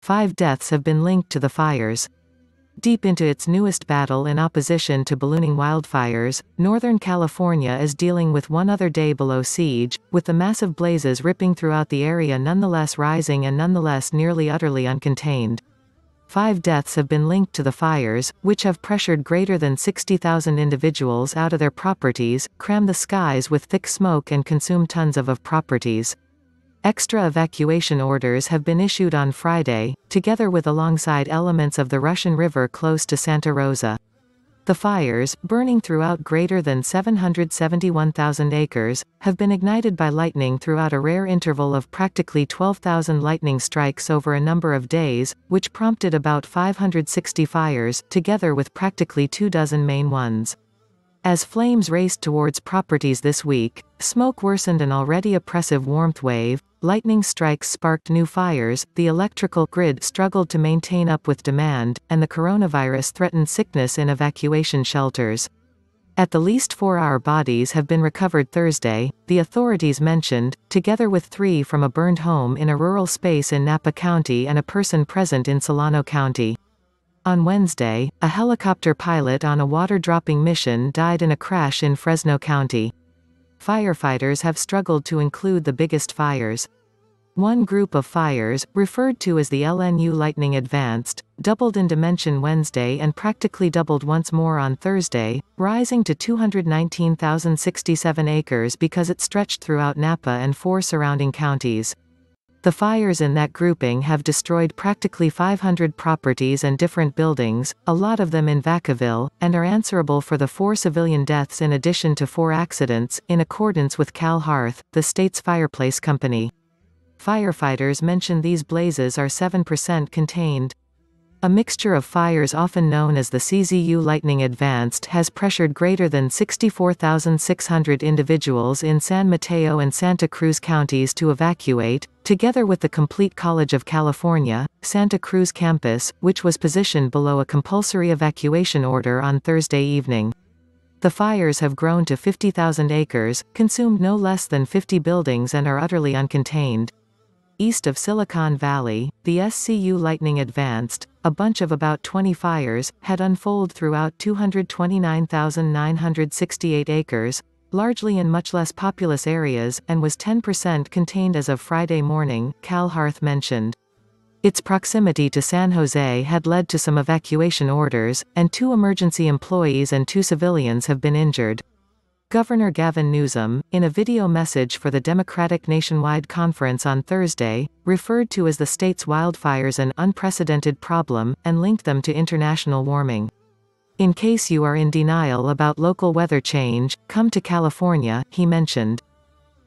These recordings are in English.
5 deaths have been linked to the fires. Deep into its newest battle in opposition to ballooning wildfires, Northern California is dealing with one other day below siege, with the massive blazes ripping throughout the area nonetheless rising and nonetheless nearly utterly uncontained. 5 deaths have been linked to the fires, which have pressured greater than 60,000 individuals out of their properties, crammed the skies with thick smoke and consumed tons of properties. Extra evacuation orders have been issued on Friday, together with alongside elements of the Russian River close to Santa Rosa. The fires, burning throughout greater than 771,000 acres, have been ignited by lightning throughout a rare interval of practically 12,000 lightning strikes over a number of days, which prompted about 560 fires, together with practically 24 main ones. As flames raced towards properties this week, smoke worsened an already oppressive warmth wave, lightning strikes sparked new fires, the electrical grid struggled to maintain up with demand, and the coronavirus threatened sickness in evacuation shelters. At the least 4 bodies have been recovered Thursday, the authorities mentioned, together with 3 from a burned home in a rural space in Napa County and a person present in Solano County. On Wednesday, a helicopter pilot on a water-dropping mission died in a crash in Fresno County. Firefighters have struggled to include the biggest fires. One group of fires, referred to as the LNU Lightning Advanced, doubled in dimension Wednesday and practically doubled once more on Thursday, rising to 219,067 acres because it stretched throughout Napa and 4 surrounding counties. The fires in that grouping have destroyed practically 500 properties and different buildings, a lot of them in Vacaville, and are answerable for the 4 civilian deaths in addition to 4 accidents, in accordance with Cal Hearth, the state's fireplace company. Firefighters mention these blazes are 7% contained. A mixture of fires often known as the CZU Lightning Advanced has pressured greater than 64,600 individuals in San Mateo and Santa Cruz counties to evacuate, together with the complete College of California, Santa Cruz campus, which was positioned below a compulsory evacuation order on Thursday evening. The fires have grown to 50,000 acres, consumed no less than 50 buildings and are utterly uncontained. East of Silicon Valley, the SCU Lightning Advanced, a bunch of about 20 fires, had unfolded throughout 229,968 acres, largely in much less populous areas, and was 10% contained as of Friday morning, Cal Hearth mentioned. Its proximity to San Jose had led to some evacuation orders, and 2 emergency employees and 2 civilians have been injured. Governor Gavin Newsom, in a video message for the Democratic Nationwide Conference on Thursday, referred to as the state's wildfires an unprecedented problem, and linked them to international warming. In case you are in denial about local weather change, come to California, he mentioned.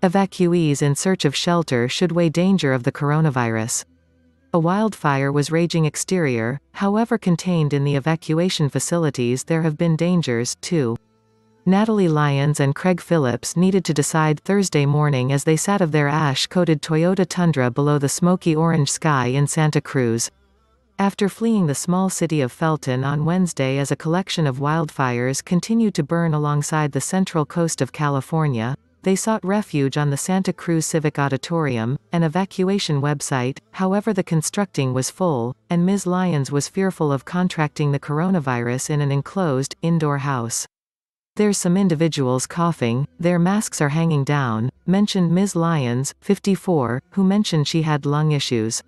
Evacuees in search of shelter should weigh danger of the coronavirus. A wildfire was raging exterior, however contained in the evacuation facilities there have been dangers, too. Natalie Lyons and Craig Phillips needed to decide Thursday morning as they sat of their ash-coated Toyota Tundra below the smoky orange sky in Santa Cruz. After fleeing the small city of Felton on Wednesday as a collection of wildfires continued to burn alongside the central coast of California, they sought refuge on the Santa Cruz Civic Auditorium, an evacuation website. However, the constructing was full, and Ms. Lyons was fearful of contracting the coronavirus in an enclosed, indoor house. "There's some individuals coughing, their masks are hanging down," mentioned Ms. Lyons, 54, who mentioned she had lung issues.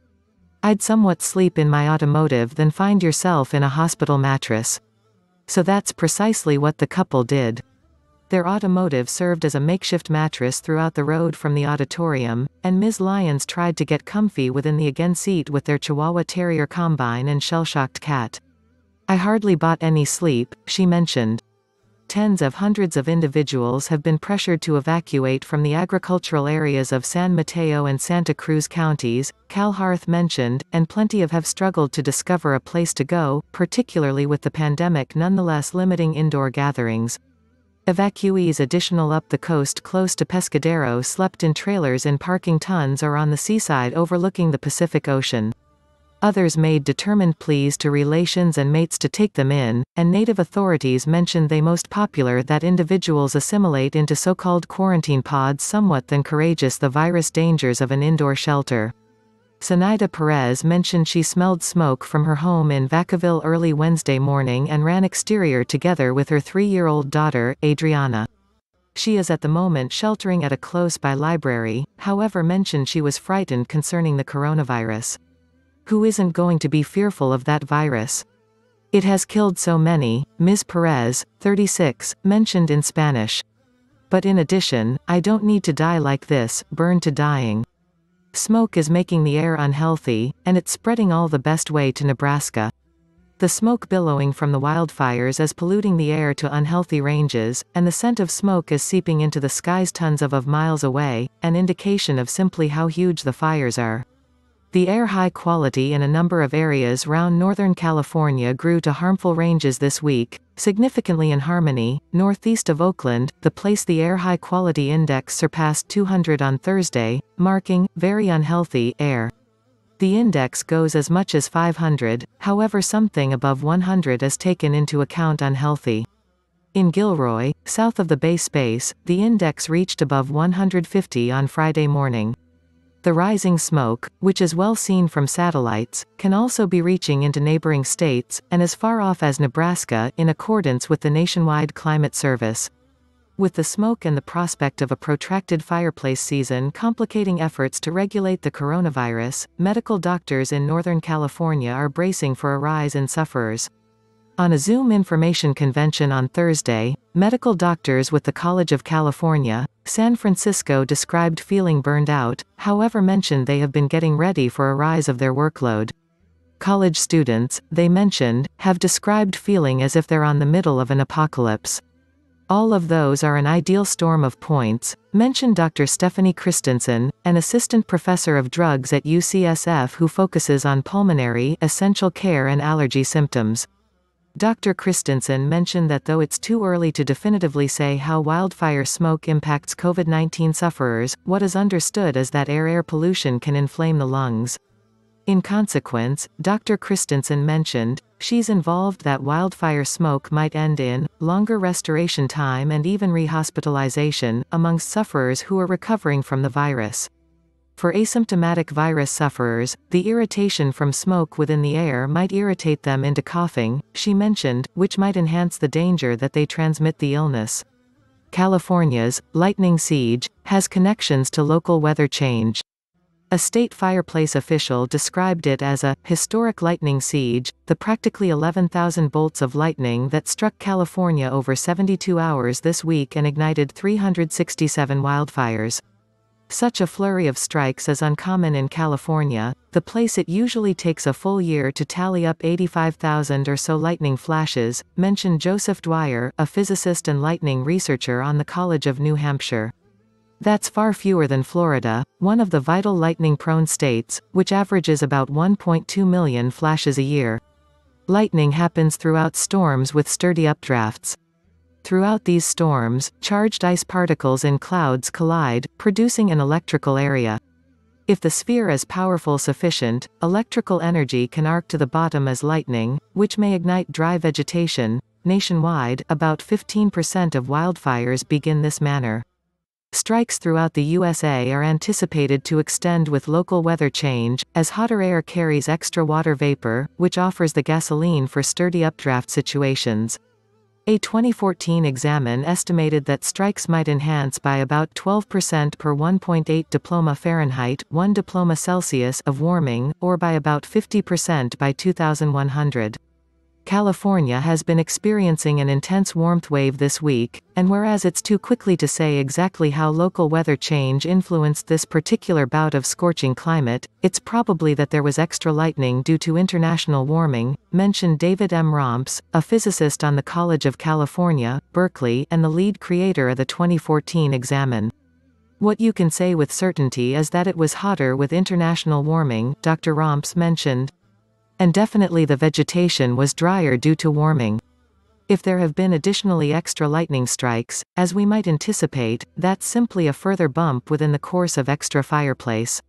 "I'd somewhat sleep in my automotive than find yourself in a hospital mattress." So that's precisely what the couple did. Their automotive served as a makeshift mattress throughout the road from the auditorium, and Ms. Lyons tried to get comfy within the again seat with their Chihuahua Terrier combine and shell-shocked cat. "I hardly bought any sleep," she mentioned. Tens of hundreds of individuals have been pressured to evacuate from the agricultural areas of San Mateo and Santa Cruz counties, Cal Hearth mentioned, and plenty have struggled to discover a place to go, particularly with the pandemic nonetheless limiting indoor gatherings. Evacuees additional up the coast close to Pescadero slept in trailers in parking tons or on the seaside overlooking the Pacific Ocean. Others made determined pleas to relations and mates to take them in, and native authorities mentioned they most popular that individuals assimilate into so-called quarantine pods somewhat than courageous the virus dangers of an indoor shelter. Zenaida Perez mentioned she smelled smoke from her home in Vacaville early Wednesday morning and ran exterior together with her 3-year-old daughter, Adriana. She is at the moment sheltering at a close-by library, however mentioned she was frightened concerning the coronavirus. Who isn't going to be fearful of that virus? It has killed so many, Ms. Perez, 36, mentioned in Spanish. But in addition, I don't need to die like this, burned to dying. Smoke is making the air unhealthy, and it's spreading all the best way to Nebraska. The smoke billowing from the wildfires is polluting the air to unhealthy ranges, and the scent of smoke is seeping into the skies tons of miles away, an indication of simply how huge the fires are. The air high quality in a number of areas around Northern California grew to harmful ranges this week, significantly in Harmony, northeast of Oakland, the place the air high quality index surpassed 200 on Thursday, marking very unhealthy air. The index goes as much as 500, however something above 100 is taken into account unhealthy. In Gilroy, south of the Bay Space, the index reached above 150 on Friday morning. The rising smoke, which is well seen from satellites, can also be reaching into neighboring states, and as far off as Nebraska, in accordance with the nationwide climate service. With the smoke and the prospect of a protracted fireplace season complicating efforts to regulate the coronavirus, medical doctors in Northern California are bracing for a rise in sufferers. On a Zoom information convention on Thursday, medical doctors with the College of California, San Francisco described feeling burned out, however mentioned they have been getting ready for a rise of their workload. College students, they mentioned, have described feeling as if they're on the middle of an apocalypse. All of those are an ideal storm of points, mentioned Dr. Stephanie Christensen, an assistant professor of drugs at UCSF who focuses on pulmonary, essential care and allergy symptoms. Dr. Christensen mentioned that though it's too early to definitively say how wildfire smoke impacts COVID-19 sufferers, what is understood is that air pollution can inflame the lungs. In consequence, Dr. Christensen mentioned, she's involved that wildfire smoke might end in longer restoration time and even rehospitalization amongst sufferers who are recovering from the virus. For asymptomatic virus sufferers, the irritation from smoke within the air might irritate them into coughing, she mentioned, which might enhance the danger that they transmit the illness. California's lightning siege has connections to local weather change. A state fireplace official described it as a historic lightning siege, the practically 11,000 bolts of lightning that struck California over 72 hours this week and ignited 367 wildfires. Such a flurry of strikes is uncommon in California, the place it usually takes a full year to tally up 85,000 or so lightning flashes, mentioned Joseph Dwyer, a physicist and lightning researcher on the College of New Hampshire. That's far fewer than Florida, one of the vital lightning-prone states, which averages about 1.2 million flashes a year. Lightning happens throughout storms with sturdy updrafts. Throughout these storms, charged ice particles in clouds collide, producing an electrical area. If the sphere is powerful sufficient, electrical energy can arc to the bottom as lightning, which may ignite dry vegetation. Nationwide, about 15% of wildfires begin this manner. Strikes throughout the USA are anticipated to extend with local weather change, as hotter air carries extra water vapor, which offers the gasoline for sturdy updraft situations. A 2014 examine estimated that strikes might enhance by about 12% per 1.8 diploma Fahrenheit, 1 diploma Celsius of warming, or by about 50% by 2100. California has been experiencing an intense warmth wave this week, and whereas it's too quickly to say exactly how local weather change influenced this particular bout of scorching climate, it's probably that there was extra lightning due to international warming, mentioned David M. Romps, a physicist on the College of California, Berkeley, and the lead creator of the 2014 examine. What you can say with certainty is that it was hotter with international warming, Dr. Romps mentioned. And definitely the vegetation was drier due to warming. If there have been additionally extra lightning strikes, as we might anticipate, that's simply a further bump within the course of extra fireplace.